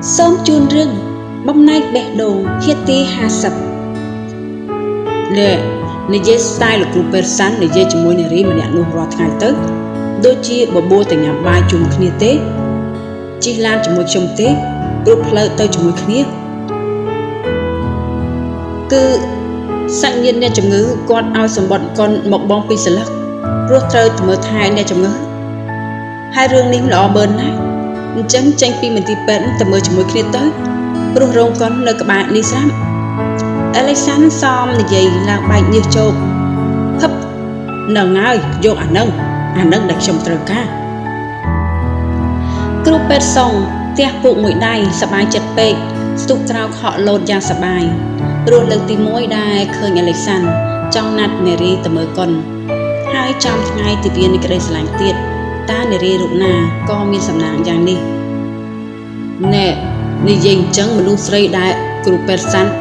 សូមជូនរឿងបំណែកបេះដូងភាគទី50និយាយស្ទាយលោកគ្រូពេទ្យសាន់និយាយជាមួយនារីម្នាក់នោះរាល់ថ្ងៃទៅដូចជាបបួលទៅញ៉ាំបាយជុំគ្នាទេជិះឡានជាមួយខ្ញុំទេព្រោះផ្លូវទៅជាមួយគ្នាគឺសាច់ញាតិអ្នកជំងឺគាត់ឲ្យសម្បត្តិកូនមកបងពីស្លឹកព្រោះត្រូវទៅមើលថែអ្នកជំងឺហើយរឿងនេះល្អមើលណាស់អញ្ចឹងចេញពីមន្ទីរពេទ្យទៅមើលជាមួយគ្នាទៅព្រោះរោងកុននៅក្បែរនេះស្រាប់អេឡិចសាន់សមនិយាយឡើងបែកញើសជោគហឹបនឹងហើយយកអានឹងដែលខ្ញុំត្រូវការគ្រូពេទ្យសុងទះពុកមួយដៃសប្បាយចិត្តពេកស្ទុះក្រោកហក់លោតយ៉ាងសប្បាយព្រោះលើកទី1ដែរឃើញអេឡិចសាន់ចង់ណាត់នារីទៅមើលកុនហើយចំថ្ងៃទិវានៃក្តីស្រឡាញ់ទៀតតើនារីរូបណាក៏មានសំណាងយ៉ាងនេះណែនិយាយអញ្ចឹងមនុស្សស្រីដែលគ្រូពេទ្យសាន់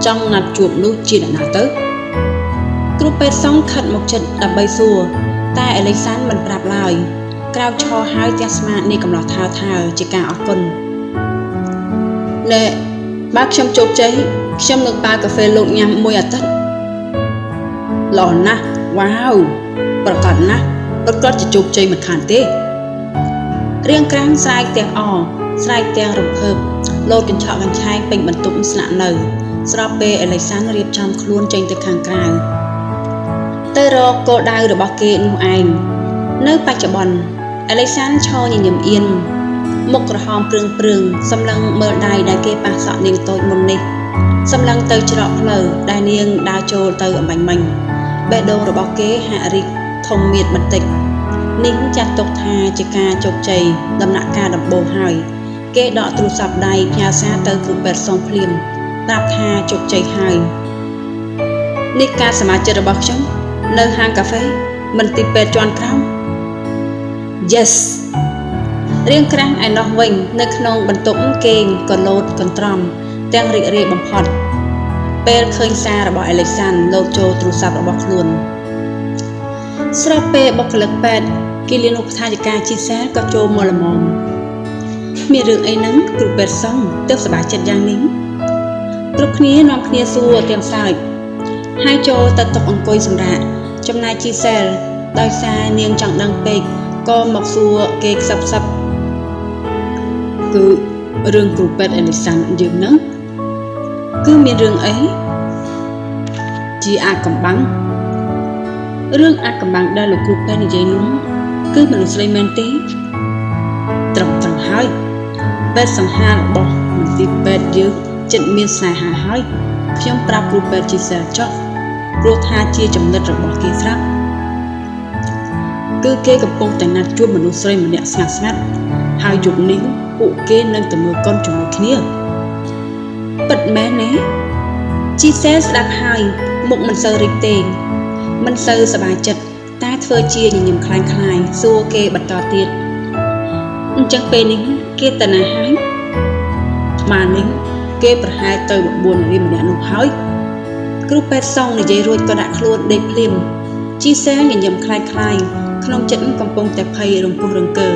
ចង់ណាត់ជួបនោះជាអ្នកណាទៅគ្រូពេទ្យសុងខិតមកចិត្តដើម្បីសួរតែអេឡិចសាន់មិនប្រាប់ឡើយក្រោកឈរហើយទះស្មានេះកំឡោះថើជាការអរគុណណែបើខ្ញុំជោគជ័យខ្ញុំនឹងបើកាហ្វេលោកញ៉ាំមួយអាទិត្យល្អណាស់វ៉ាវប្រកាសណាស់ប្រកាសជាជោគជ័យមិនខានទេរៀងក្រាំងស្រែកទាំងអស្រែកទាំងរំភើបលោតកញ្ឆក់កញ្ឆែងពេញបន្ទប់ស្នាក់នៅស្របពេលអេឡិចសាន់រៀបចំខ្លួនចេញទៅខាងក្រៅទៅរកគោលដៅរបស់គេនោះឯងនៅបច្ចុប្បន្នអេឡិចសាន់ឈរញញឹមអៀនមុខក្រហមព្រឹងសម្លឹងមើលដៃដែលគេប៉ះសក់នាងតូចមុននេះសម្លឹងទៅច្រកផ្លូវដែលនាងដើរចូលទៅអំបញ្ញមិញបេះដូងរបស់គេហាក់រីកធំមៀតបន្តិចនេះចាត់ទុកថាជាការជោគជ័យដំណាក់កាលដំបូងហើយគេដកទូរស័ព្ទដៃផ្ញើសារទៅគ្រូពេទ្យសុំភ្លាមប្រាប់ថាជោគជ័យហើយនេះការសមាជិករបស់ខ្ញុំនៅហាងកាហ្វេមន្ទីរពេទ្យជាន់ក្រោម Yes រៀងក្រាំងឯណោះវិញនៅក្នុងបន្ទប់គេងក៏លោតកន្ទ្រំទាំងរីករាយបំផុតពេលឃើញសាររបស់អេឡិចសាន់លោតចូលទូរស័ព្ទរបស់ខ្លួនស្របពេលបុគ្គលិកពេទ្យគិលានុបដ្ឋាយិកាជីសែលក៏ចូលមកល្មមមានរឿងអីហ្នឹងគ្រូពេទ្យសុងទើបសប្បាយចិត្តយ៉ាងនេះគ្រប់គ្នានាំគ្នាសួរទាំងសើចហើយចូលទៅតុអង្គុយសម្រាប់ចំណែកជីសែលដោយសារនាងចង់ដឹងពេកក៏មកសួរគេខ្សឹបគឺរឿងគ្រូពេទ្យអេឡិចសាន់យើងហ្នឹងគឺមានរឿងអីជាអាកំបាំងរឿងអាកំបាំងដែលលោកគ្រូពេទ្យនិយាយនោះគឺមនុស្សស្រីមែនទេត្រឹមត្រូវហើយពេទ្យសង្ហារបស់មន្ទីរពេទ្យយើងចិត្តមានស្នេហាហើយខ្ញុំប្រាប់គ្រូពេទ្យជីសែលចុះព្រោះថាជាចំណិតរបស់គេស្រាប់គឺគេកំពុងតែណាត់ជួបមនុស្សស្រីម្នាក់ស្ងាត់ហើយយប់នេះពួកគេនឹងទៅមើលកុនជាមួយគ្នាពិតមែនទេជីសែលស្ដាប់ហើយមុខមិនសូវរីកទេមិនសូវសប្បាយចិត្តតែធ្វើជាញញឹមខ្លាំងសួរគេបន្តទៀតអញ្ចឹងពេលនេះគេទៅណាហើយម៉ានេះគេប្រហែលទៅបបួលនារីម្នាក់នោះហើយគ្រូពេទ្យសុងនិយាយរួចក៏ដាក់ខ្លួនដេកភ្លាមជីសែលញញឹមខ្លាំងក្នុងចិត្តកំពុងតែភ័យរង្គោះរង្គើ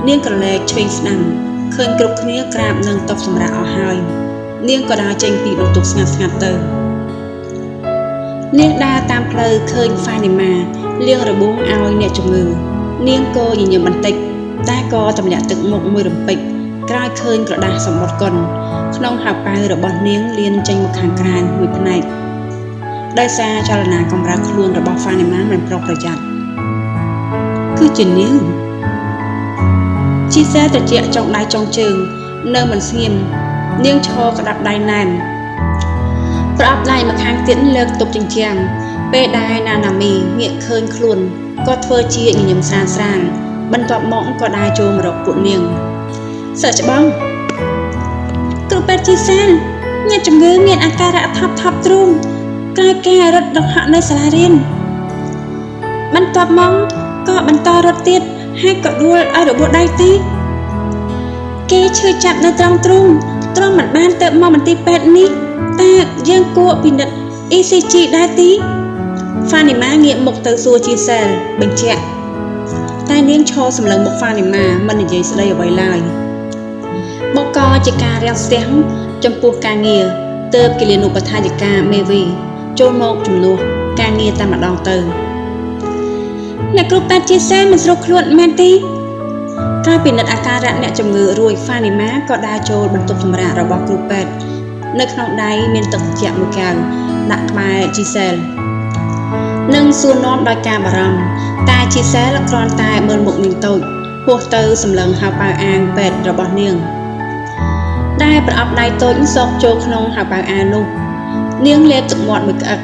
នាងក្រឡែកឆ្វេងស្ដាំឃើញគ្រប់គ្នាក្រាបនឹងតុសម្រាប់អស់ហើយនាងក៏ដើរចេញពីបន្ទប់ស្ងាត់ទៅនាងដើរតាមផ្លូវឃើញហ្វានីម៉ាលាងរបួងឲ្យអ្នកជំងឺនាងក៏ញញឹមបន្តិចតែក៏ទម្លាក់ទឹកមុខមួយរំពេចក្រោយឃើញក្រដាសសម្បត្តិកុនក្នុងហៅប៉ៅរបស់នាងលានចេញមកខាងក្រៅមួយផ្នែកដោយសារចលនាកម្រើកខ្លួនរបស់ហ្វានីម៉ាមិនប្រុងប្រយ័ត្នគឺជានាងជីសែលត្រជាក់ចុងដៃចុងជើងនៅមិនស្ងៀមនាងឈរក្តាប់ដៃណែនប្រអប់ដៃមកខាងទៀតលើកទប់ជញ្ជាំងពេលដែលណាណាមីងាកឃើញខ្លួនក៏ធ្វើជាញញឹមស្រាងបន្ទាប់មកក៏ដើរចូលមករកពួកនាងសើច្បងគ្រូពេទ្យជីសែលអ្នកជំងឺមានអាការៈថប់ទ្រូងក្រោយការរត់ដកហក់នៅសាលារៀនបន្ទាប់មកក៏បន្តរត់ទៀតហើយក៏ដួលឲ្យរបួសដៃទីគេឈឺចាប់នៅត្រង់ទ្រូងមិនបានទៅមកមន្ទីរពេទ្យនេះតែយើងគួរពិនិត្យ ECG ដែរទីហ្វានីម៉ាងាកមុខទៅសួរជីសែលបញ្ជាក់តែនាងឈរសម្លឹងមុខហ្វានីម៉ាមិននិយាយស្ដីអ្វីឡើយបកក ជាការរាំងស្ទះចំពោះការងារទើបគិលានុបដ្ឋាយិកាមេវីចូលមកជំនួសការងារតែម្ដងទៅអ្នកគ្រូពេទ្យជាសេមិនស្រុកខ្លួនមែនទេក្រោយពិនិត្យអាការៈអ្នកជំងឺរួចហ្វានីម៉ាក៏ដើរចូលបន្ទប់សម្រាករបស់គ្រូពេទ្យនៅក្នុងដៃមានទឹកត្រជាក់មួយកែវដាក់ក្បែរជីសែលនិងសួរនាំដោយការបារម្ភតែជីសែលគ្រាន់តែមើលមុខនាងតូចហួសទៅសម្លឹងហៅប៉ៅអាងពេទ្យរបស់នាងដែលប្រអប់ដៃតូចសោកចូលក្នុងហៅប៉ៅអាងនោះនាងលេបទឹកមាត់មួយក្អឹក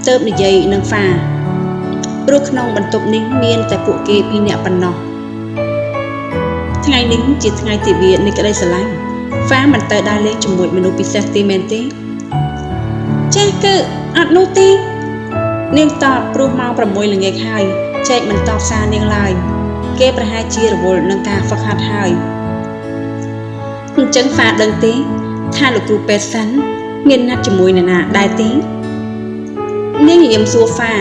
ទើបនិយាយនឹងហ្វាព្រោះក្នុងបន្ទប់នេះមានតែពួកគេពីរនាក់ប៉ុណ្ណោះថ្ងៃនេះជាថ្ងៃទិវានៃក្តីស្រឡាញ់ហ្វាមិនទៅដើរលេងជាមួយមនុស្សពិសេសទេមែនទេចាស់គឺអត់នោះទេនាងតបព្រោះម៉ោង6ល្ងាចហើយចែកមិនតបសារនាងឡើយគេប្រហែលជារវល់នឹងការហ្វឹកហាត់ហើយអញ្ចឹងហ្វាដឹងទេថាលោកគ្រូពេទ្យសាន់មានណាត់ជាមួយនរណាដែរទេនាងញញឹមសួរហ្វា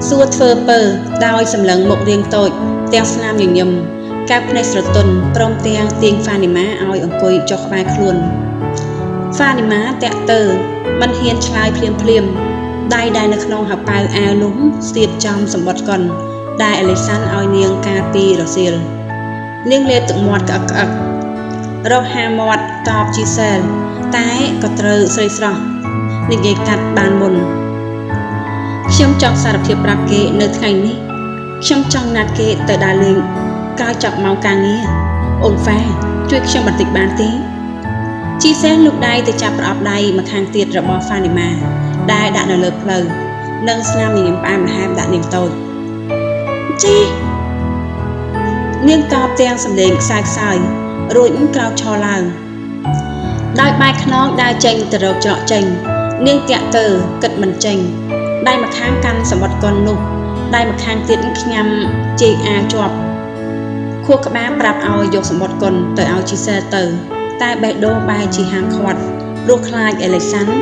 សួរធ្វើពើដោយសម្លឹងមុខរៀងតូចទាំងស្នាមញញឹមកាប់ភ្នែកស្រទន់ព្រមទាំងទាញហ្វានីម៉ាឲ្យអង្គុយចុះក្បែរខ្លួនហ្វានីម៉ាតាក់ទើមិនហ៊ានឆ្លើយភ្លាមដៃដែលនៅក្នុងហៅប៉ៅអាវនោះស្ទាបចំសម្បត្តិកុនដែលអេលីសាន់ឲ្យនាងការពីរសៀលនាងលេបទឹកមាត់ក្អឹករកហាមាត់តបជីសែលតែក៏ត្រូវស្រីស្រស់និយាយកាត់បានមុនខ្ញុំចង់សារភាពប្រាប់គេនៅថ្ងៃនេះខ្ញុំចង់ណាត់គេទៅដើរលេងក្រោយចប់ម៉ោងការងារអូនហ្វាជួយខ្ញុំបន្តិចបានទេជីសែលលូកដៃទៅចាប់ប្រអប់ដៃម្ខាងទៀតរបស់ហ្វានីម៉ាដែលដាក់នៅលើផ្លូវនិងស្នាមញញឹមផ្អែមល្ហែមដាក់នាងតូចជីនាងតបទាំងសម្លេងខ្សើយរួចក្រោកឈរឡើងដោយបែកខ្នងដើរចេញទៅរកច្រកចេញនាងតាក់ទើគិតមិនចេញដៃម្ខាងកាន់សម្បត្តិកុននោះដៃម្ខាងទៀតខ្ញាំជែកអាជាប់ខួរក្បាលប្រាប់ឲ្យយកសម្បត្តិកុនទៅឲ្យជីសែលទៅតែបេះដូងបែរជាហាមឃាត់ព្រោះខ្លាចអេលីសាន់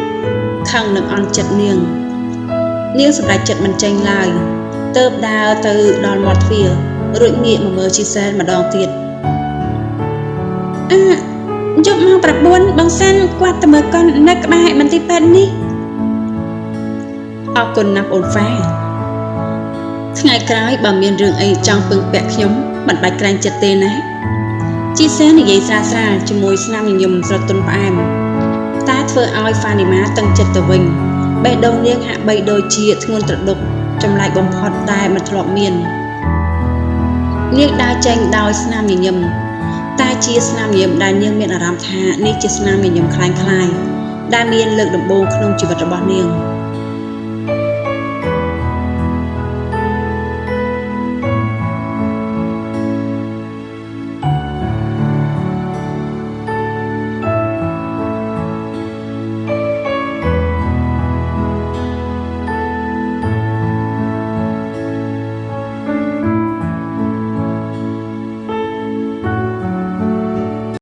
ខឹងនឹងអន់ចិត្តនាងសម្រេចចិត្តមិនចេញឡើយទើបដើរទៅដល់មាត់ទ្វាររួចងាកមកមើលជីសែលម្ដងទៀតយប់ម៉ោង9បងសាន់គាត់ទៅមើលកុននៅក្បែរមន្ទីរពេទ្យនេះអរគុណណាស់អូនហ្វាថ្ងៃក្រោយបើមានរឿងអីចង់ពឹងពាក់ខ្ញុំមិនបាច់ក្រែងចិត្តទេណាជីសែលនិយាយស្រាលៗជាមួយស្នាមញញឹមស្រទន់ផ្អែមតែធ្វើឲ្យហ្វានីម៉ាតឹងចិត្តទៅវិញបេះដូងនាងហាក់បីដូចជាធ្ងន់ត្រដុកចម្លែកបំផុតតែមិនធ្លាប់មាននាងដើរចេញដោយស្នាមញញឹមតែជាស្នាមញញឹមដែលនាងមានអារម្មណ៍ថានេះជាស្នាមញញឹមคล้ายៗដែលមានលើកដំបូងក្នុងជីវិតរបស់នាង